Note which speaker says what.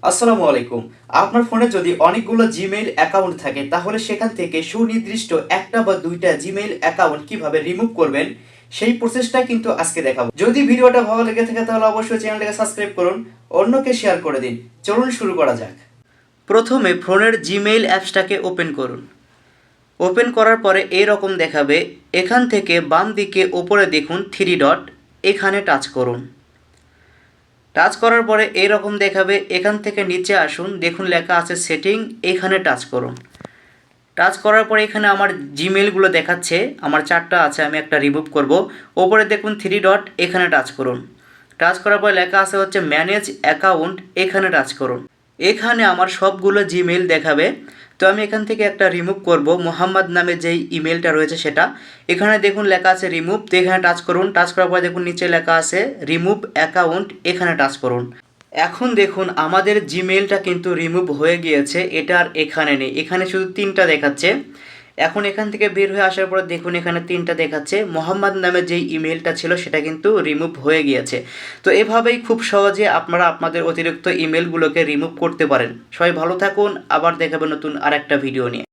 Speaker 1: আসসালামু আলাইকুম। আপনার ফোনে যদি অনেকগুলো জিমেইল অ্যাকাউন্ট থাকে তাহলে সেখান থেকে সুনির্দিষ্ট একটা বা দুইটা জিমেইল অ্যাকাউন্ট কিভাবে রিমুভ করবেন সেই প্রসেসটা কিন্তু আজকে দেখাবো। যদি ভিডিওটা ভালো লেগে থাকে তাহলে অবশ্যই চ্যানেলটাকে সাবস্ক্রাইব করুন, অন্যকে শেয়ার করে দিন। চলুন শুরু করা যাক। প্রথমে ফোনের জিমেইল অ্যাপসটাকে ওপেন করুন। ওপেন করার পরে এরকম দেখাবে। এখান থেকে বাম দিকে ওপরে দেখুন থ্রি ডট, এখানে টাচ করুন। টাচ করার পরে এইরকম দেখাবে। এখান থেকে নিচে আসুন, দেখুন লেখা আছে সেটিং, এখানে টাচ করুন। টাচ করার পরে এখানে আমার জিমেলগুলো দেখাচ্ছে, আমার 4টা আছে, আমি একটা রিমুভ করব। ওপরে দেখুন থ্রি ডট, এখানে টাচ করুন। টাচ করার পরে লেখা আছে হচ্ছে ম্যানেজ অ্যাকাউন্ট, এখানে টাচ করুন। এখানে আমার সবগুলো জিমেল দেখাবে। তো আমি এখান থেকে একটা রিমুভ করব, মোহাম্মদ নামে যেই ইমেলটা রয়েছে সেটা। এখানে দেখুন লেখা আছে রিমুভ, তো এখানে টাচ করুন। টাচ করার পরে দেখুন নিচে লেখা আছে রিমুভ অ্যাকাউন্ট, এখানে টাচ করুন। এখন দেখুন আমাদের জিমেলটা কিন্তু রিমুভ হয়ে গিয়েছে, এটা আর এখানে নেই, এখানে শুধু 3টা দেখাচ্ছে। এখন এখান থেকে বের হয়ে আসার পর দেখুন এখানে 3টা দেখাচ্ছে, মোহাম্মদ নামে যেই ইমেলটা ছিল সেটা কিন্তু রিমুভ হয়ে গিয়েছে। তো এভাবেই খুব সহজে আপনারা আপনাদের অতিরিক্ত ইমেলগুলোকে রিমুভ করতে পারেন। সবাই ভালো থাকুন, আবার দেখাবেন নতুন আরেকটা ভিডিও নিয়ে।